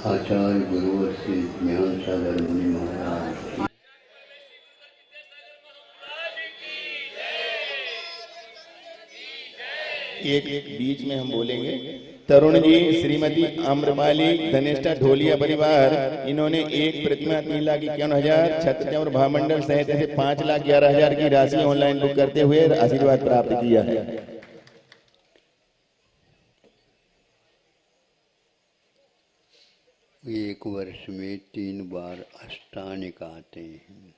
आचार्य गुरुवर से ज्ञान सागर मुनि महाराज। एक बीच में हम बोलेंगे। तरुण जी, श्रीमती आम्रपाली धनिष्ठा ढोलिया परिवार, इन्होंने एक प्रतिमा 3,51,000 छत्र और भामंडल सहित ऐसे 5,11,000 की राशि ऑनलाइन बुक करते हुए आशीर्वाद प्राप्त किया है। एक वर्ष में 3 बार अष्टानिक आते हैं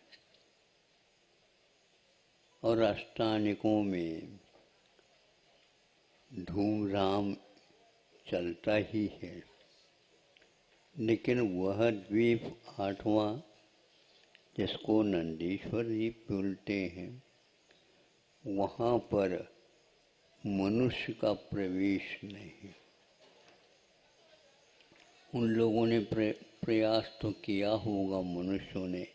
और अष्टानिकों में धूमधाम चलता ही है, लेकिन वह द्वीप 8वां, जिसको नंदीश्वर द्वीप बोलते हैं, वहाँ पर मनुष्य का प्रवेश नहीं। उन लोगों ने प्रयास तो किया होगा, मनुष्यों ने,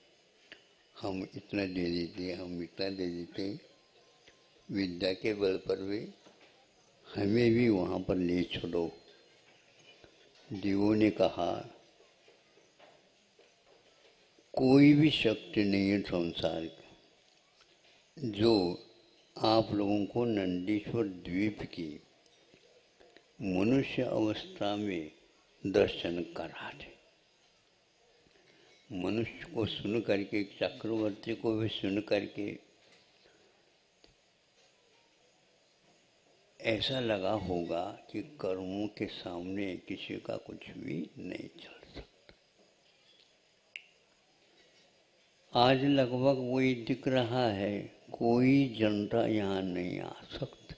हम इतना दे देते, हम इतना दे देते, विद्या के बल पर भी हमें भी वहाँ पर ले छोड़ो। देवों ने कहा कोई भी शक्ति नहीं है संसार की जो आप लोगों को नंदीश्वर द्वीप की मनुष्य अवस्था में दर्शन करा दे। मनुष्य को सुन करके, चक्रवर्ती को भी सुन करके ऐसा लगा होगा कि कर्मों के सामने किसी का कुछ भी नहीं चल सकता। आज लगभग वही दिख रहा है, कोई जनता यहाँ नहीं आ सकती।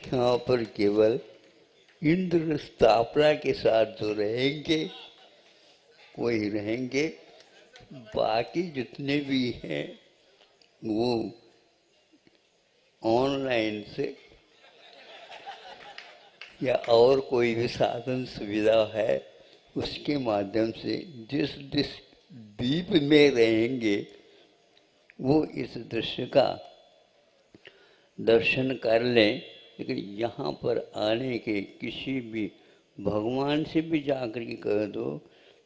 यहाँ पर केवल इंद्र स्थापना के साथ जो रहेंगे वही रहेंगे, बाकी जितने भी हैं वो ऑनलाइन से या और कोई भी साधन सुविधा है उसके माध्यम से जिस जिस द्वीप में रहेंगे वो इस दृश्य का दर्शन कर लें। लेकिन यहाँ पर आने के किसी भी भगवान से भी जाकर के कह दो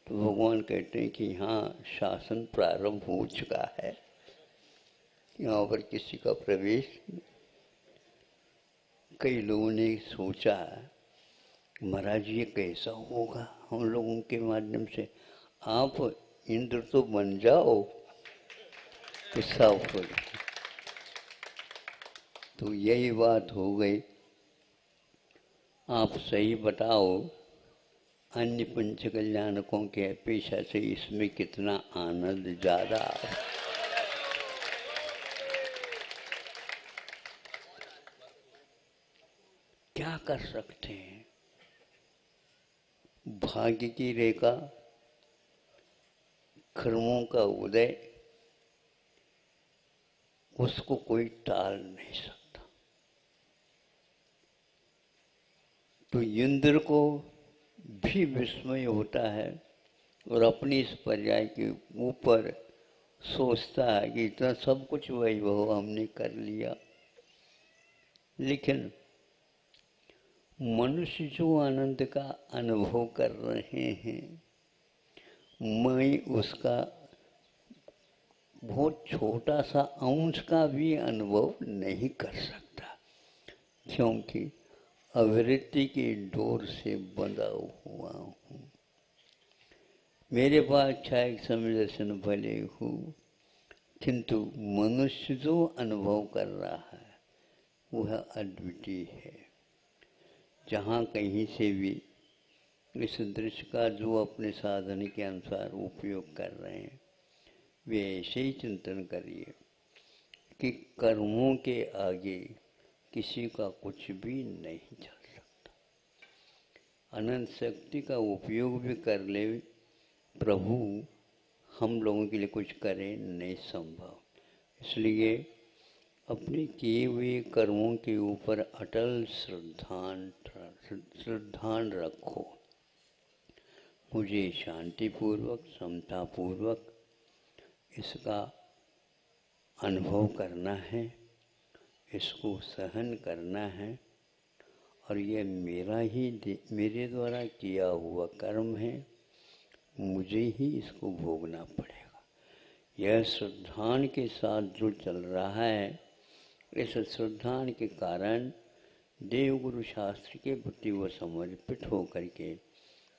तो भगवान कहते हैं कि हाँ, शासन प्रारंभ हो चुका है, यहाँ पर किसी का प्रवेश। कई लोगों ने सोचा महाराज ये कैसा होगा, हम लोगों के माध्यम से आप इंद्र तो बन जाओ तो सब हो। तो यही बात हो गई। आप सही बताओ, अन्य पंच कल्याणकों के अपेक्षा से इसमें कितना आनंद ज्यादा। क्या कर सकते हैं, भाग्य की रेखा, कर्मों का उदय, उसको कोई टाल नहीं सकता। तो इंद्र को भी विस्मय होता है और अपनी इस पर्याय के ऊपर सोचता है कि इतना सब कुछ वैभव हमने कर लिया, लेकिन मनुष्य जो आनंद का अनुभव कर रहे हैं मैं उसका बहुत छोटा सा अंश का भी अनुभव नहीं कर सकता, क्योंकि अवृत्ति की डोर से बंधा हुआ हूँ। मेरे पास क्षय समय दर्शन भले हो, किंतु मनुष्य जो अनुभव कर रहा है वह अद्वितीय है। जहाँ कहीं से भी इस दृश्य का जो अपने साधन के अनुसार उपयोग कर रहे हैं वे ऐसे ही चिंतन करिए कि कर्मों के आगे किसी का कुछ भी नहीं चल सकता। अनंत शक्ति का उपयोग भी कर ले प्रभु, हम लोगों के लिए कुछ करें नहीं संभव। इसलिए अपने किए हुए कर्मों के ऊपर अटल श्रद्धान रखो। मुझे शांतिपूर्वक समतापूर्वक इसका अनुभव करना है, इसको सहन करना है और ये मेरे द्वारा किया हुआ कर्म है, मुझे ही इसको भोगना पड़ेगा। यह श्रद्धान के साथ जो चल रहा है, इस श्रद्धान के कारण देवगुरु शास्त्र के प्रति वो समर्पित होकर के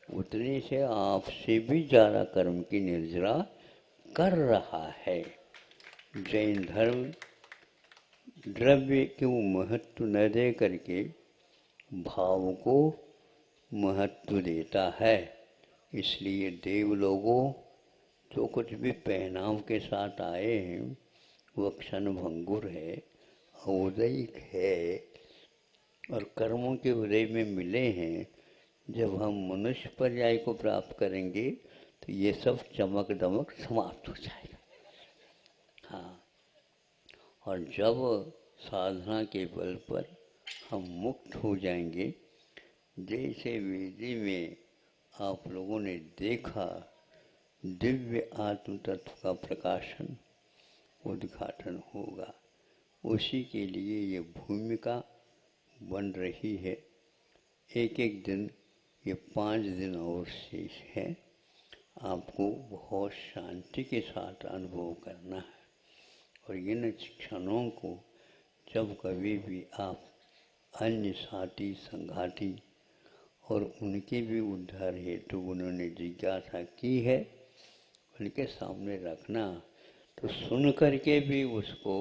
उतने से आपसे भी ज़्यादा कर्म की निर्जरा कर रहा है। जैन धर्म द्रव्य को महत्व न दे करके भाव को महत्व देता है। इसलिए देव लोगों जो कुछ भी पहनाव के साथ आए हैं वह क्षणभंगुर है, औदयिक है और कर्मों के उदय में मिले हैं। जब हम मनुष्य पर्याय को प्राप्त करेंगे तो ये सब चमक दमक समाप्त हो जाएगा। हाँ, और जब साधना के बल पर हम मुक्त हो जाएंगे, जैसे वेदी में आप लोगों ने देखा दिव्य आत्म तत्व का प्रकाशन उद्घाटन होगा, उसी के लिए ये भूमिका बन रही है। एक एक दिन, ये 5 दिन और शेष है, आपको बहुत शांति के साथ अनुभव करना है। और इन क्षणों को जब कभी भी आप अन्य साथी संगाती और उनके भी उद्धार हेतु उन्होंने जिज्ञासा की है, उनके सामने रखना, तो सुन करके भी उसको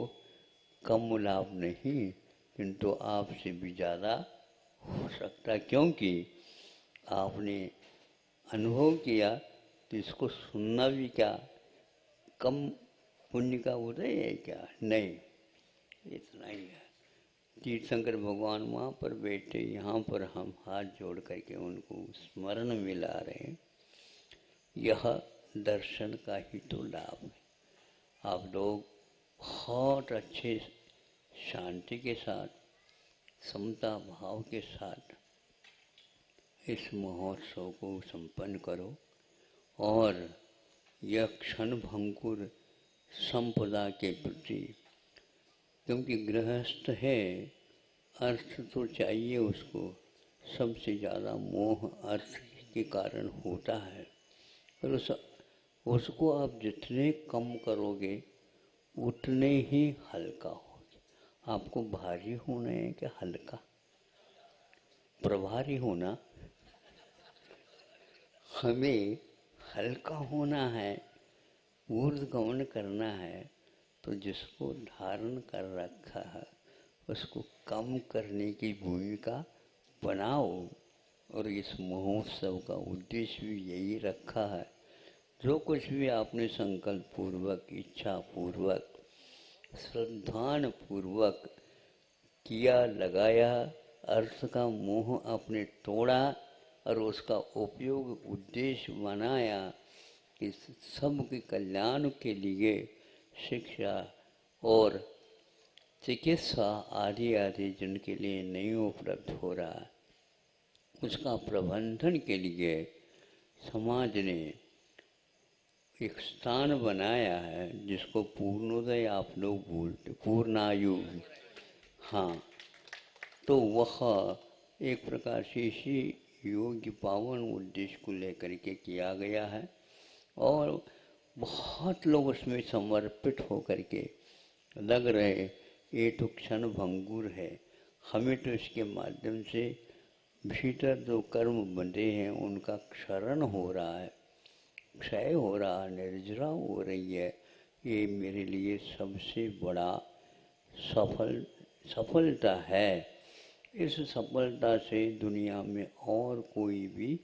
कम लाभ नहीं किंतु आपसे भी ज़्यादा हो सकता, क्योंकि आपने अनुभव किया तो इसको सुनना भी क्या कम पुण्य का उदय है क्या? नहीं, इतना ही है। तीर्थंकर भगवान वहाँ पर बैठे, यहाँ पर हम हाथ जोड़ करके उनको स्मरण मिला रहे हैं। यह दर्शन का ही तो लाभ है। आप लोग बहुत अच्छे शांति के साथ, समता भाव के साथ इस महोत्सव को संपन्न करो और यह क्षणभंगुर संपदा के प्रति, क्योंकि गृहस्थ है, अर्थ तो चाहिए उसको, सबसे ज़्यादा मोह अर्थ के कारण होता है। और उसको आप जितने कम करोगे उतने ही हल्का होगे। आपको भारी होना है कि हल्का? प्रभारी होना। हमें हल्का होना है, ऊर्ध्वगमन करना है, तो जिसको धारण कर रखा है उसको कम करने की भूमिका बनाओ। और इस महोत्सव का उद्देश्य भी यही रखा है। जो कुछ भी आपने संकल्प पूर्वक, इच्छा पूर्वक, श्रद्धान पूर्वक किया, लगाया, अर्थ का मोह आपने तोड़ा और उसका उपयोग उद्देश्य बनाया कि सबके कल्याण के लिए शिक्षा और चिकित्सा आदि आदि जिनके लिए नहीं उपलब्ध हो रहा, उसका प्रबंधन के लिए समाज ने एक स्थान बनाया है जिसको पूर्णोदय आप लोग बोलते, पूर्णायु। हाँ, तो वह एक प्रकार से इसी योग्य पावन उद्देश्य को लेकर के किया गया है और बहुत लोग उसमें समर्पित होकर के लग रहे। ये तो क्षण भंगुर है, हमें तो इसके माध्यम से भीतर जो कर्म बंधे हैं उनका क्षरण हो रहा है, क्षय हो रहा है, निर्जरा हो रही है। ये मेरे लिए सबसे बड़ा सफलता है। इस सफलता से दुनिया में और कोई भी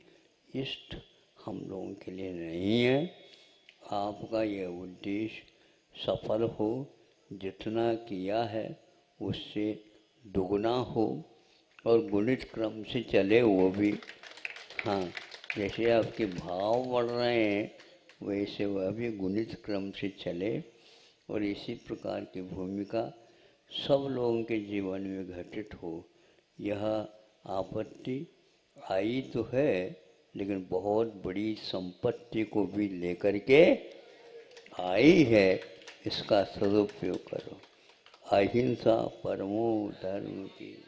इष्ट हम लोगों के लिए नहीं है। आपका यह उद्देश्य सफल हो, जितना किया है उससे दुगना हो और गुणित क्रम से चले वो भी। हाँ, जैसे आपके भाव बढ़ रहे हैं वैसे वह भी गुणित क्रम से चले और इसी प्रकार की भूमिका सब लोगों के जीवन में घटित हो। यह आपत्ति आई तो है लेकिन बहुत बड़ी संपत्ति को भी लेकर के आई है। इसका सदुपयोग करो। अहिंसा परमो धर्म की।